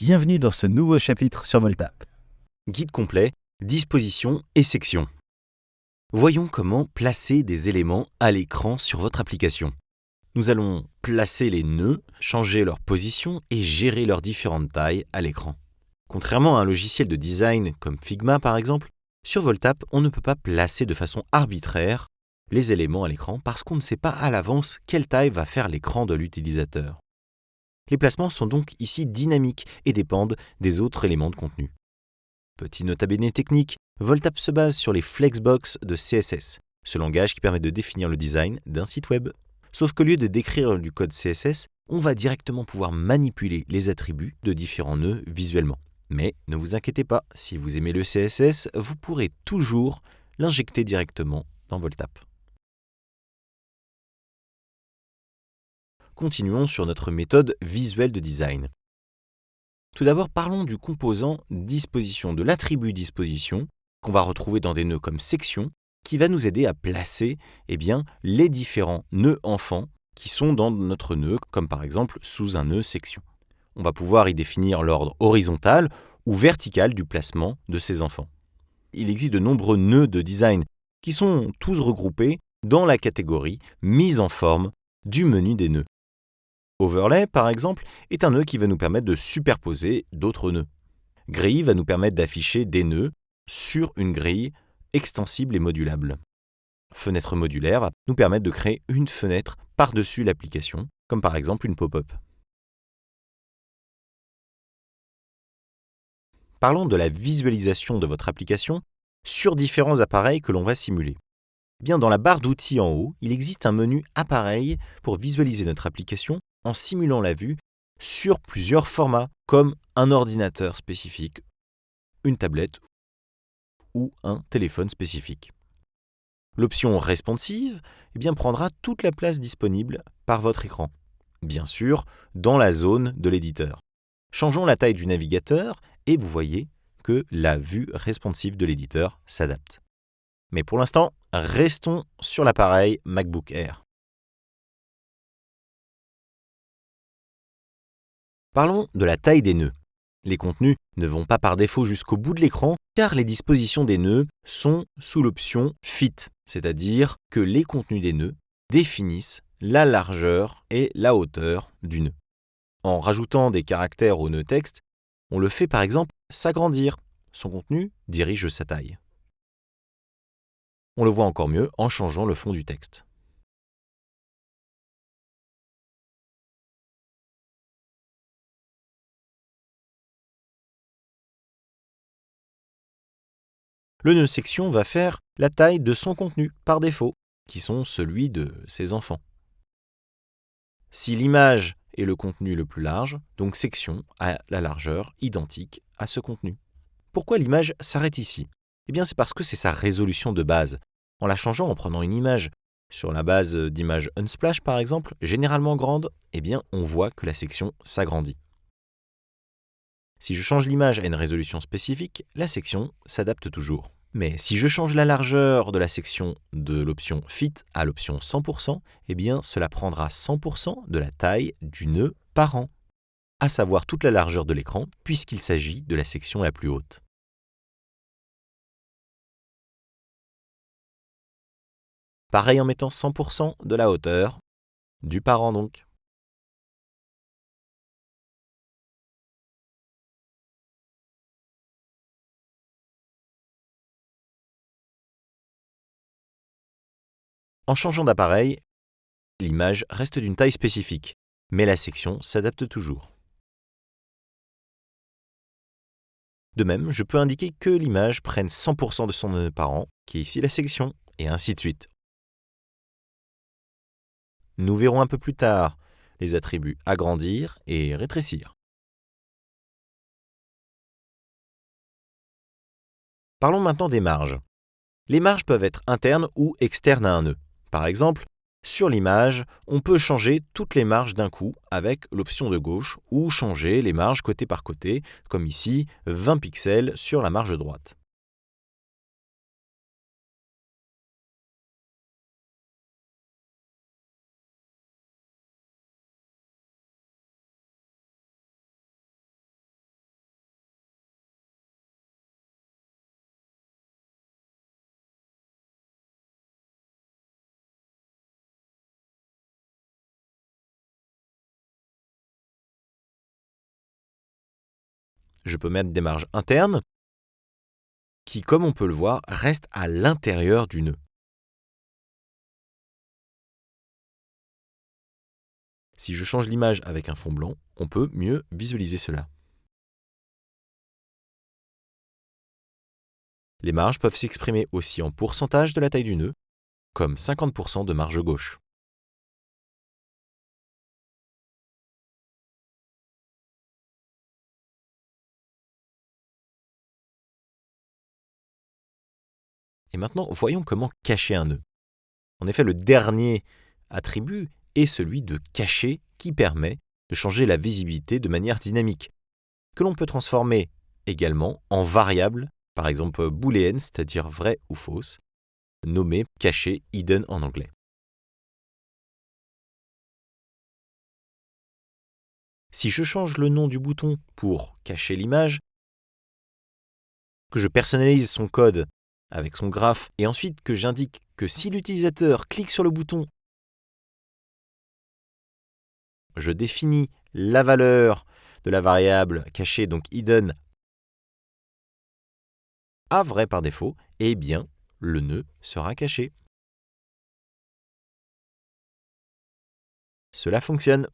Bienvenue dans ce nouveau chapitre sur Voltap. Guide complet, dispositions et sections. Voyons comment placer des éléments à l'écran sur votre application. Nous allons placer les nœuds, changer leur position et gérer leurs différentes tailles à l'écran. Contrairement à un logiciel de design comme Figma par exemple, sur Voltap, on ne peut pas placer de façon arbitraire les éléments à l'écran parce qu'on ne sait pas à l'avance quelle taille va faire l'écran de l'utilisateur. Les placements sont donc ici dynamiques et dépendent des autres éléments de contenu. Petit nota bene technique, Voltap se base sur les flexbox de CSS, ce langage qui permet de définir le design d'un site web. Sauf qu'au lieu de décrire du code CSS, on va directement pouvoir manipuler les attributs de différents nœuds visuellement. Mais ne vous inquiétez pas, si vous aimez le CSS, vous pourrez toujours l'injecter directement dans Voltap. Continuons sur notre méthode visuelle de design. Tout d'abord, parlons du composant disposition, de l'attribut disposition, qu'on va retrouver dans des nœuds comme section, qui va nous aider à placer les différents nœuds enfants qui sont dans notre nœud, comme par exemple sous un nœud section. On va pouvoir y définir l'ordre horizontal ou vertical du placement de ces enfants. Il existe de nombreux nœuds de design qui sont tous regroupés dans la catégorie mise en forme du menu des nœuds. Overlay, par exemple, est un nœud qui va nous permettre de superposer d'autres nœuds. Grille va nous permettre d'afficher des nœuds sur une grille extensible et modulable. Fenêtre modulaire va nous permettre de créer une fenêtre par-dessus l'application, comme par exemple une pop-up. Parlons de la visualisation de votre application sur différents appareils que l'on va simuler. Dans la barre d'outils en haut, il existe un menu appareil pour visualiser notre application en simulant la vue sur plusieurs formats, comme un ordinateur spécifique, une tablette ou un téléphone spécifique. L'option responsive prendra toute la place disponible par votre écran, bien sûr dans la zone de l'éditeur. Changeons la taille du navigateur et vous voyez que la vue responsive de l'éditeur s'adapte. Mais pour l'instant, restons sur l'appareil MacBook Air. Parlons de la taille des nœuds. Les contenus ne vont pas par défaut jusqu'au bout de l'écran car les dispositions des nœuds sont sous l'option Fit, c'est-à-dire que les contenus des nœuds définissent la largeur et la hauteur du nœud. En rajoutant des caractères au nœud texte, on le fait par exemple s'agrandir. Son contenu dirige sa taille. On le voit encore mieux en changeant le fond du texte. Le nœud section va faire la taille de son contenu par défaut, qui sont celui de ses enfants. Si l'image est le contenu le plus large, donc section a la largeur identique à ce contenu. Pourquoi l'image s'arrête ici ? C'est parce que c'est sa résolution de base. En la changeant, en prenant une image sur la base d'image Unsplash par exemple, généralement grande, on voit que la section s'agrandit. Si je change l'image à une résolution spécifique, la section s'adapte toujours. Mais si je change la largeur de la section de l'option Fit à l'option 100%, cela prendra 100% de la taille du nœud parent, à savoir toute la largeur de l'écran, puisqu'il s'agit de la section la plus haute. Pareil en mettant 100% de la hauteur du parent donc. En changeant d'appareil, l'image reste d'une taille spécifique, mais la section s'adapte toujours. De même, je peux indiquer que l'image prenne 100% de son nœud parent, qui est ici la section, et ainsi de suite. Nous verrons un peu plus tard les attributs agrandir et rétrécir. Parlons maintenant des marges. Les marges peuvent être internes ou externes à un nœud. Par exemple, sur l'image, on peut changer toutes les marges d'un coup avec l'option de gauche ou changer les marges côté par côté, comme ici 20 pixels sur la marge droite. Je peux mettre des marges internes qui, comme on peut le voir, restent à l'intérieur du nœud. Si je change l'image avec un fond blanc, on peut mieux visualiser cela. Les marges peuvent s'exprimer aussi en pourcentage de la taille du nœud, comme 50% de marge gauche. Et maintenant, voyons comment cacher un nœud. En effet, le dernier attribut est celui de cacher qui permet de changer la visibilité de manière dynamique, que l'on peut transformer également en variable, par exemple booléenne, c'est-à-dire vraie ou fausse, nommée caché, hidden en anglais. Si je change le nom du bouton pour cacher l'image, que je personnalise son code avec son graphe et ensuite que j'indique que si l'utilisateur clique sur le bouton, je définis la valeur de la variable cachée, donc hidden, à vrai par défaut, eh bien, le nœud sera caché. Cela fonctionne.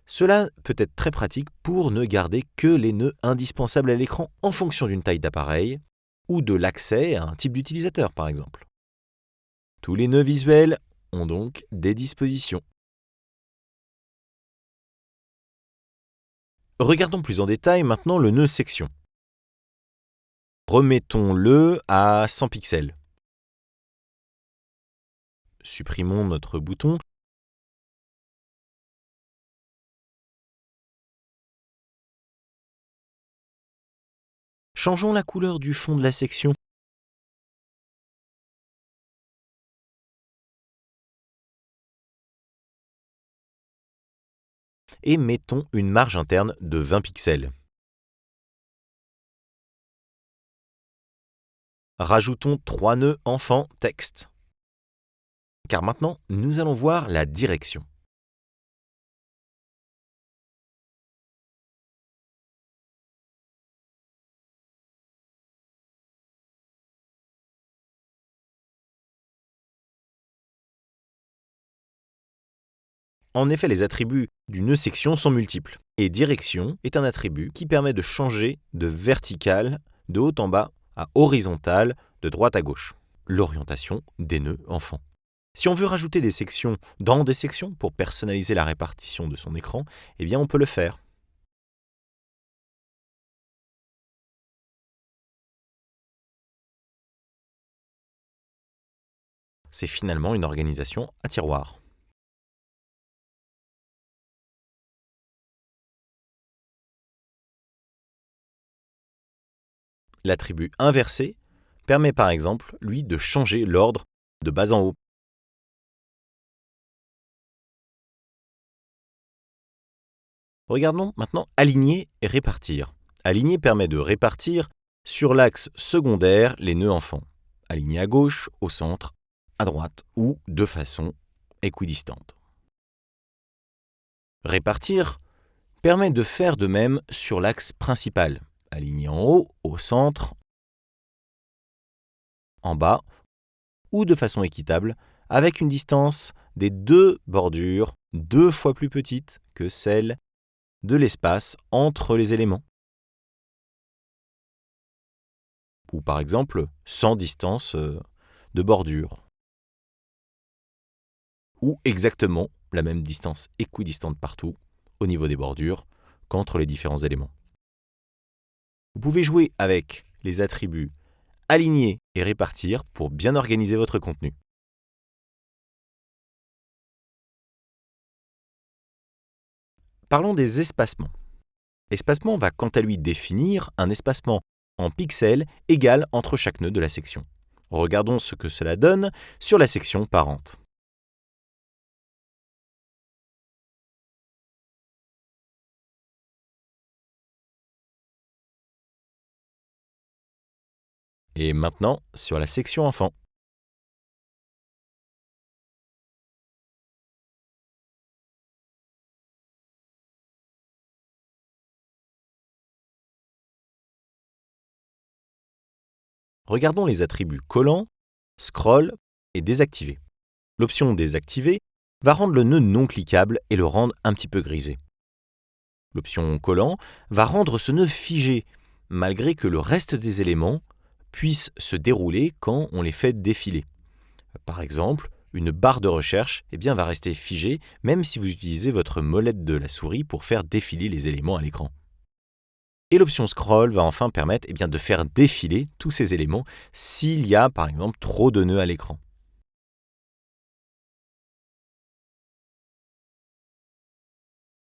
Cela peut être très pratique pour ne garder que les nœuds indispensables à l'écran en fonction d'une taille d'appareil ou de l'accès à un type d'utilisateur par exemple. Tous les nœuds visuels ont donc des dispositions. Regardons plus en détail maintenant le nœud section. Remettons-le à 100 pixels. Supprimons notre bouton. Changeons la couleur du fond de la section. Et mettons une marge interne de 20 pixels. Rajoutons 3 nœuds enfants texte. Car maintenant, nous allons voir la direction. En effet, les attributs du nœud section sont multiples. Et direction est un attribut qui permet de changer de vertical, de haut en bas, à horizontal, de droite à gauche. L'orientation des nœuds enfants. Si on veut rajouter des sections dans des sections pour personnaliser la répartition de son écran, eh bien on peut le faire. C'est finalement une organisation à tiroir. L'attribut inversé permet par exemple, lui, de changer l'ordre de bas en haut. Regardons maintenant aligner et répartir. Aligner permet de répartir sur l'axe secondaire les nœuds enfants. Aligner à gauche, au centre, à droite ou de façon équidistante. Répartir permet de faire de même sur l'axe principal. Aligner en haut, au centre, en bas ou de façon équitable avec une distance des deux bordures 2 fois plus petite que celle de l'espace entre les éléments. Ou par exemple, sans distance de bordure. Ou exactement la même distance équidistante partout, au niveau des bordures, qu'entre les différents éléments. Vous pouvez jouer avec les attributs aligner et répartir pour bien organiser votre contenu. Parlons des espacements. Espacement va quant à lui définir un espacement en pixels égal entre chaque nœud de la section. Regardons ce que cela donne sur la section parente. Et maintenant sur la section enfant. Regardons les attributs collants, scroll et désactiver. L'option désactiver va rendre le nœud non cliquable et le rendre un petit peu grisé. L'option collant va rendre ce nœud figé, malgré que le reste des éléments puissent se dérouler quand on les fait défiler. Par exemple, une barre de recherche va rester figée même si vous utilisez votre molette de la souris pour faire défiler les éléments à l'écran. Et l'option scroll va enfin permettre de faire défiler tous ces éléments s'il y a par exemple trop de nœuds à l'écran.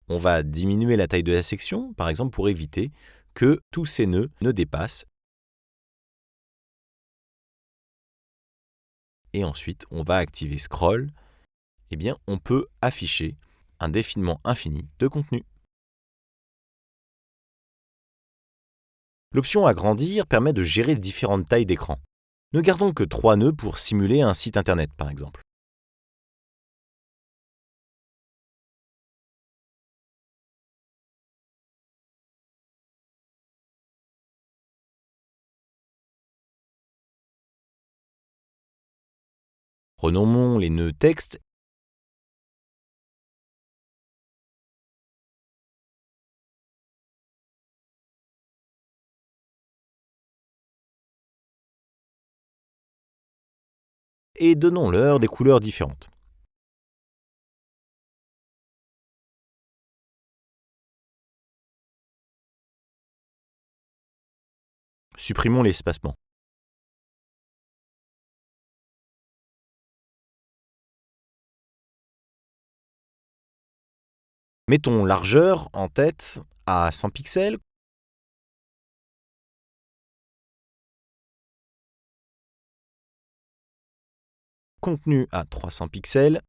On va diminuer la taille de la section, par exemple pour éviter que tous ces nœuds ne dépassent. Et ensuite, on va activer Scroll. On peut afficher un défilement infini de contenu. L'option Agrandir permet de gérer différentes tailles d'écran. Ne gardons que 3 nœuds pour simuler un site internet, par exemple. Renommons les nœuds texte et donnons-leur des couleurs différentes. Supprimons l'espacement. Mettons largeur en tête à 100 pixels. Contenu à 300 pixels.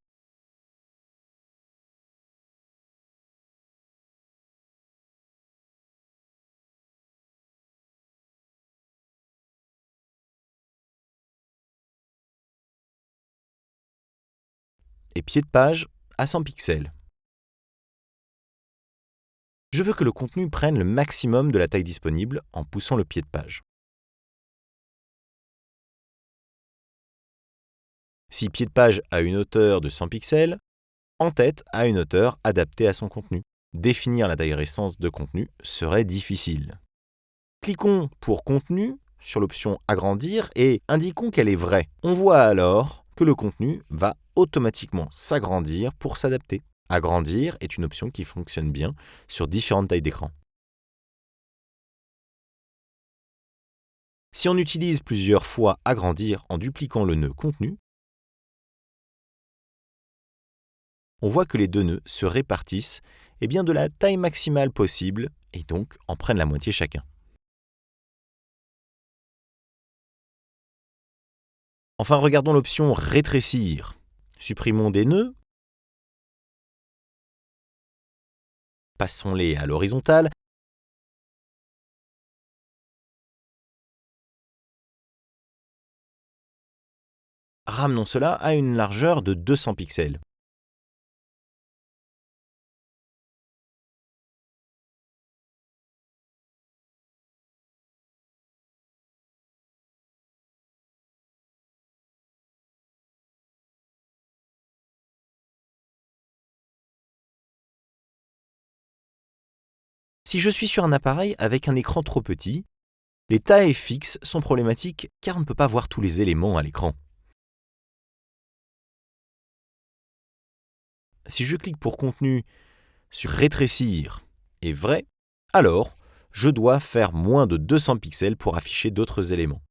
Et pied de page à 100 pixels. Je veux que le contenu prenne le maximum de la taille disponible en poussant le pied de page. Si pied de page a une hauteur de 100 pixels, en-tête a une hauteur adaptée à son contenu. Définir la taille restante de contenu serait difficile. Cliquons pour contenu sur l'option Agrandir et indiquons qu'elle est vraie. On voit alors que le contenu va automatiquement s'agrandir pour s'adapter. Agrandir est une option qui fonctionne bien sur différentes tailles d'écran. Si on utilise plusieurs fois agrandir en dupliquant le nœud contenu, on voit que les deux nœuds se répartissent de la taille maximale possible et donc en prennent la moitié chacun. Enfin, regardons l'option rétrécir. Supprimons des nœuds. Passons-les à l'horizontale. Ramenons cela à une largeur de 200 pixels. Si je suis sur un appareil avec un écran trop petit, les tailles fixes sont problématiques car on ne peut pas voir tous les éléments à l'écran. Si je clique pour contenu sur rétrécir et vrai, alors je dois faire moins de 200 pixels pour afficher d'autres éléments.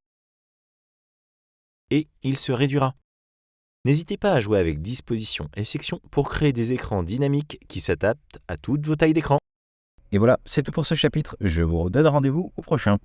Et il se réduira. N'hésitez pas à jouer avec disposition et section pour créer des écrans dynamiques qui s'adaptent à toutes vos tailles d'écran. Et voilà, c'est tout pour ce chapitre. Je vous redonne rendez-vous au prochain.